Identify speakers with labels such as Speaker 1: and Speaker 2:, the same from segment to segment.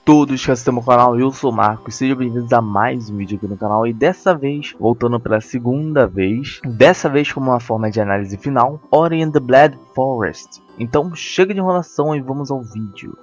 Speaker 1: todos que assistem ao canal, eu sou o Marcos, sejam bem-vindos a mais um vídeo aqui no canal. E dessa vez, voltando pela segunda vez, dessa vez como uma forma de análise final, Ori and the Blind Forest. Então chega de enrolação e vamos ao vídeo.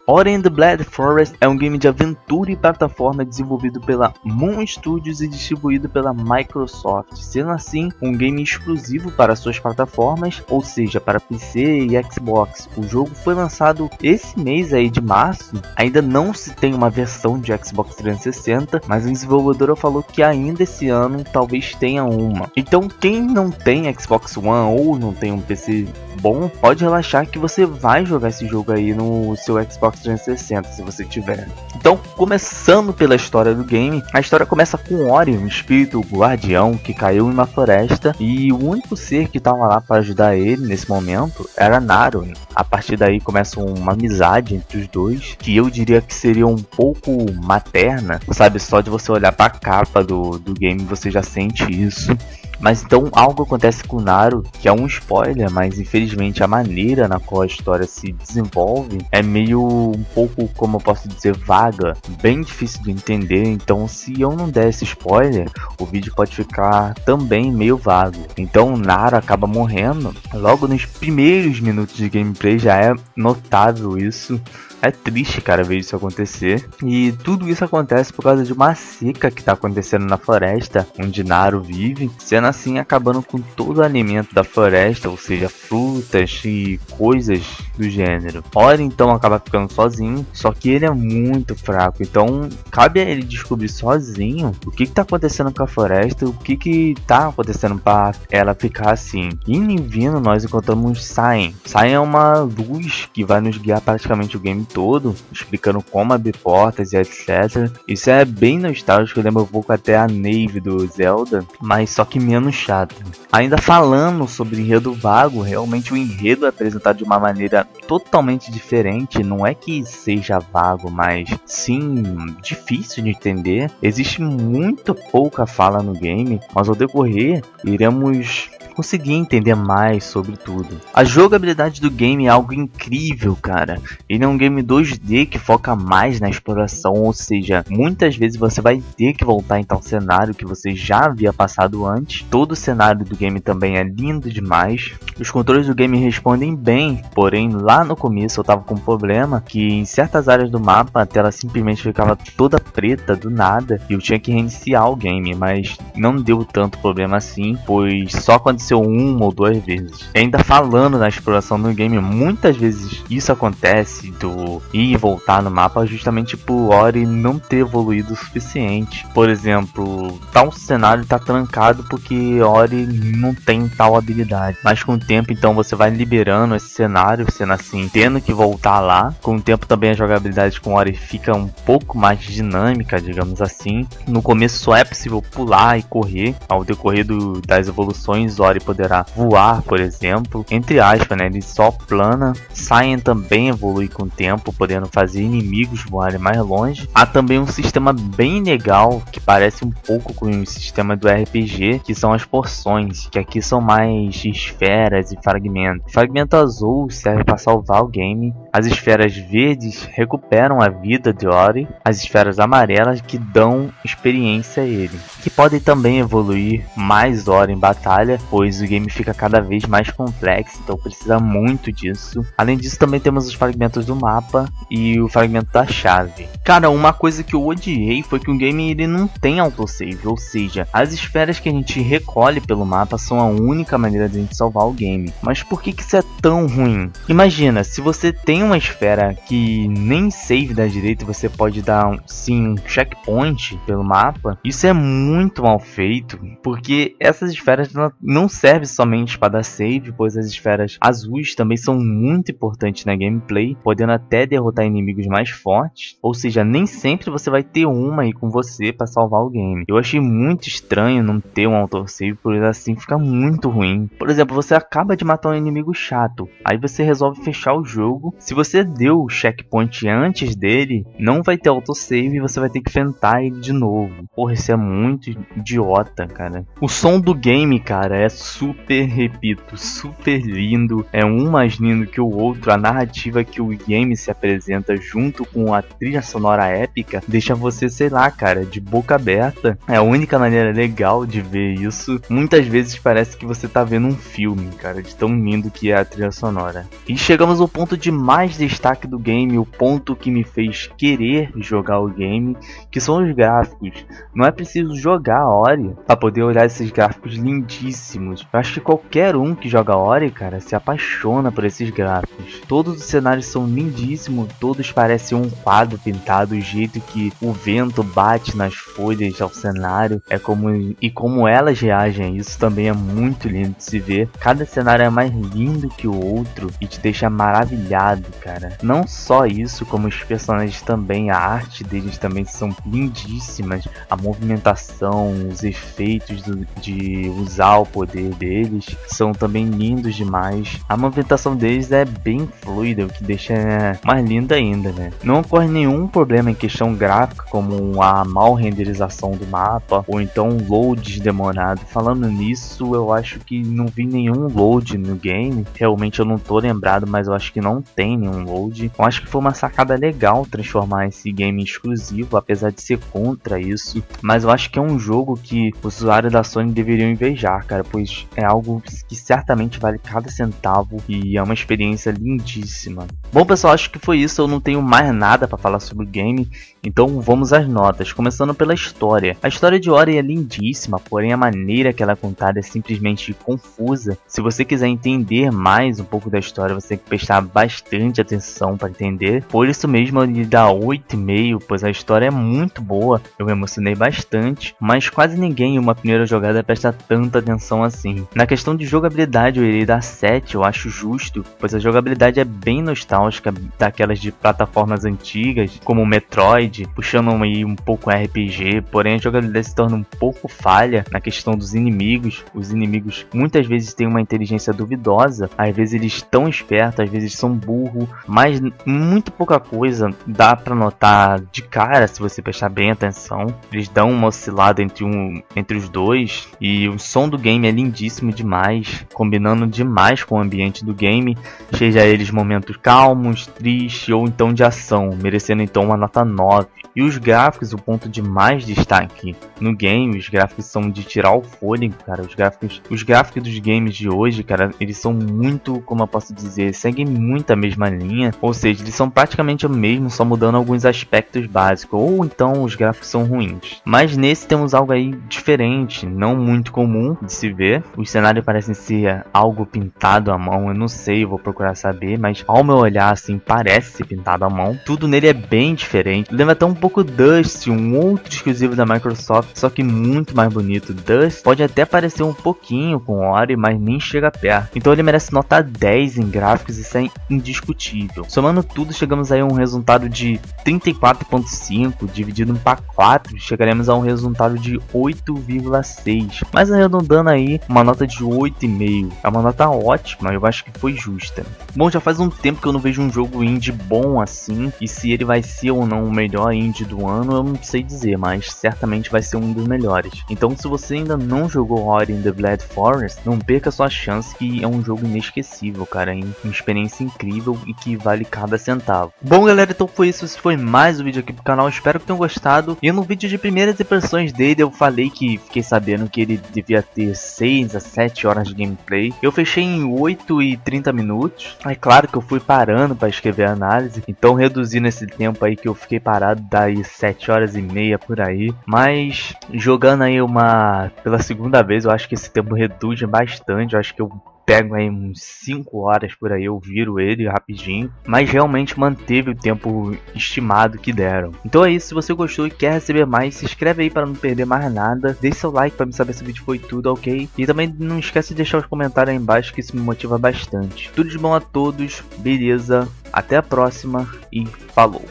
Speaker 1: Ori and the Blind Forest é um game de aventura e plataforma desenvolvido pela Moon Studios e distribuído pela Microsoft, sendo assim um game exclusivo para suas plataformas, ou seja, para PC e Xbox. O jogo foi lançado esse mês aí de março, ainda não se tem uma versão de Xbox 360, mas a desenvolvedora falou que ainda esse ano talvez tenha uma. Então quem não tem Xbox One ou não tem um PC bom, pode relaxar que você vai jogar esse jogo aí no seu Xbox 360 se você tiver. Então, começando pela história do game, a história começa com Ori, um espírito guardião que caiu em uma floresta, e o único ser que estava lá para ajudar ele nesse momento era Naru. A partir daí começa uma amizade entre os dois, que eu diria que seria um pouco materna, sabe? Só de você olhar para a capa do game você já sente isso. Mas então algo acontece com o Naru, que é um spoiler, mas infelizmente a maneira na qual a história se desenvolve é meio um pouco, como eu posso dizer, vaga, bem difícil de entender. Então se eu não der esse spoiler, o vídeo pode ficar também meio vago. Então o Naru acaba morrendo logo nos primeiros minutos de gameplay, já é notável isso. É triste, cara, ver isso acontecer. E tudo isso acontece por causa de uma seca que tá acontecendo na floresta onde Naru vive, sendo assim acabando com todo o alimento da floresta, ou seja, frutas e coisas do gênero. Ori então acaba ficando sozinho, só que ele é muito fraco, então cabe a ele descobrir sozinho o que tá acontecendo com a floresta, o que tá acontecendo para ela ficar assim. Indo e vindo nós encontramos Sain. Sain é uma luz que vai nos guiar praticamente o game todo, explicando como abrir portas e etc. Isso é bem nostálgico, lembra um pouco até a Nave do Zelda, mas só que menos chato. Ainda falando sobre enredo vago, realmente o enredo é apresentado de uma maneira totalmente diferente. Não é que seja vago, mas sim difícil de entender. Existe muito pouca fala no game, mas ao decorrer iremos conseguir entender mais sobre tudo. A jogabilidade do game é algo incrível, cara. Ele é um game 2D que foca mais na exploração, ou seja, muitas vezes você vai ter que voltar em tal cenário que você já havia passado antes. Todo o cenário do game também é lindo demais. Os controles do game respondem bem, porém lá no começo eu tava com um problema que em certas áreas do mapa a tela simplesmente ficava toda preta do nada e eu tinha que reiniciar o game, mas não deu tanto problema assim, pois só aconteceu uma ou duas vezes. E ainda falando na exploração do game, muitas vezes isso acontece do ir e voltar no mapa justamente por Ori não ter evoluído o suficiente. Por exemplo, tal cenário está trancado porque Ori não tem tal habilidade, mas com o tempo então você vai liberando esse cenário, sendo assim, tendo que voltar lá. Com o tempo também a jogabilidade com Ori fica um pouco mais dinâmica, digamos assim. No começo só é possível pular e correr. Ao decorrer das evoluções, Ori poderá voar, por exemplo, entre aspas, né? Ele só plana. Sain também evolui com o tempo, podendo fazer inimigos voarem mais longe. Há também um sistema bem legal que parece um pouco com o sistema do RPG, que são as porções, que aqui são mais esferas e fragmentos. O fragmento azul serve para salvar o game. As esferas verdes recuperam a vida de Ori. As esferas amarelas que dão experiência a ele, que podem também evoluir mais Ori em batalha, pois o game fica cada vez mais complexo, então precisa muito disso. Além disso também temos os fragmentos do mapa e o fragmento da chave. Cara, uma coisa que eu odiei foi que o game ele não tem autosave, ou seja, as esferas que a gente recolhe pelo mapa são a única maneira de a gente salvar o game. Mas por que isso é tão ruim? Imagina, se você tem uma esfera que nem save da direita, você pode dar um checkpoint pelo mapa. Isso é muito mal feito, porque essas esferas não servem somente para dar save, pois as esferas azuis também são muito importantes na gameplay, podendo até derrotar inimigos mais fortes. Ou seja, seja, nem sempre você vai ter uma aí com você para salvar o game. Eu achei muito estranho não ter um autosave, por assim fica muito ruim. Por exemplo, você acaba de matar um inimigo chato, aí você resolve fechar o jogo. Se você deu o checkpoint antes dele, não vai ter autosave e você vai ter que enfrentar ele de novo. Porra, isso é muito idiota, cara. O som do game, cara, é super, repito, super lindo. É um mais lindo que o outro. A narrativa que o game se apresenta junto com a trilha sonora épica deixa você, sei lá, cara, de boca aberta. É a única maneira legal de ver isso. Muitas vezes parece que você tá vendo um filme, cara, de tão lindo que é a trilha sonora. E chegamos ao ponto de mais destaque do game, o ponto que me fez querer jogar o game, que são os gráficos. Não é preciso jogar a Ori para poder olhar esses gráficos lindíssimos. Eu acho que qualquer um que joga Ori, cara, se apaixona por esses gráficos. Todos os cenários são lindíssimos, todos parecem um quadro pintado, o jeito que o vento bate nas folhas ao cenário, como elas reagem a isso também é muito lindo de se ver. Cada cenário é mais lindo que o outro e te deixa maravilhado, cara. Não só isso, como os personagens também, a arte deles também são lindíssimas, a movimentação, os efeitos de usar o poder deles são também lindos demais. A movimentação deles é bem fluida, o que deixa mais linda ainda, né? Não ocorre nenhum problema em questão gráfica, como a mal renderização do mapa, ou então loads demorado. Falando nisso, eu acho que não vi nenhum load no game. Realmente eu não tô lembrado, mas eu acho que não tem nenhum load. Eu acho que foi uma sacada legal transformar esse game em exclusivo, apesar de ser contra isso. Mas eu acho que é um jogo que os usuários da Sony deveriam invejar, cara, pois é algo que certamente vale cada centavo e é uma experiência lindíssima. Bom, pessoal, acho que foi isso. Eu não tenho mais nada para falar sobre o game, então vamos às notas, começando pela história. A história de Ori é lindíssima, porém a maneira que ela é contada é simplesmente confusa. Se você quiser entender mais um pouco da história, você tem que prestar bastante atenção para entender. Por isso mesmo eu lhe dá 8,5, pois a história é muito boa, eu me emocionei bastante, mas quase ninguém em uma primeira jogada presta tanta atenção assim. Na questão de jogabilidade eu irei dar 7, eu acho justo, pois a jogabilidade é bem nostálgica, daquelas de plataformas antigas, como o Metroid, puxando aí um pouco RPG, porém a jogabilidade se torna um pouco falha na questão dos inimigos. Os inimigos muitas vezes têm uma inteligência duvidosa, às vezes eles estão espertos, às vezes são burros, mas muito pouca coisa dá pra notar de cara se você prestar bem atenção. Eles dão uma oscilada entre os dois, e o som do game é lindíssimo demais, combinando demais com o ambiente do game, seja eles momentos calmos, tristes ou então de ação, merecendo então uma nota 9. E os gráficos, o ponto de mais destaque no game, os gráficos são de tirar o fôlego, cara. Os gráficos dos games de hoje, cara, eles são muito, como eu posso dizer, seguem muito a mesma linha, ou seja, eles são praticamente o mesmo, só mudando alguns aspectos básicos, ou então os gráficos são ruins. Mas nesse temos algo aí diferente, não muito comum de se ver. Os cenários parecem ser algo pintado à mão, eu não sei, eu vou procurar saber, mas ao meu olhar assim, parece ser pintado à mão. Tudo nele é bem diferente, lembra até um pouco Dust, um outro exclusivo da Microsoft, só que muito mais bonito. Dust pode até parecer um pouquinho com Ori, mas nem chega perto. Então ele merece nota 10 em gráficos, isso é indiscutível. Somando tudo, chegamos aí a um resultado de 34,5, dividido para 4, chegaremos a um resultado de 8,6. Mas arredondando aí, uma nota de 8,5. É uma nota ótima, eu acho que foi justa. Bom, já faz um tempo que eu não vejo um jogo indie bom assim, e se ele vai ser ou não o melhor indie do ano, eu não sei dizer, mas certamente vai ser um dos melhores. Então se você ainda não jogou Ori and the Blind Forest, não perca sua chance, que é um jogo inesquecível, cara, uma experiência incrível e que vale cada centavo. Bom, galera, então foi isso, esse foi mais um vídeo aqui pro canal, espero que tenham gostado. E no vídeo de primeiras impressões dele eu falei que fiquei sabendo que ele devia ter 6 a 7 horas de gameplay. Eu fechei em 8 e 30 minutos. É claro que eu fui parando para escrever a análise, então reduzindo esse tempo aí que eu fiquei parado, daí 7 horas e meia por aí. Mas jogando aí pela segunda vez, eu acho que esse tempo reduz bastante. Eu acho que eu pego aí uns 5 horas por aí, eu viro ele rapidinho, mas realmente manteve o tempo estimado que deram. Então é isso, se você gostou e quer receber mais, se inscreve aí para não perder mais nada, deixe seu like para me saber se o vídeo foi tudo ok, e também não esquece de deixar os comentários aí embaixo, que isso me motiva bastante. Tudo de bom a todos, beleza, até a próxima e falou!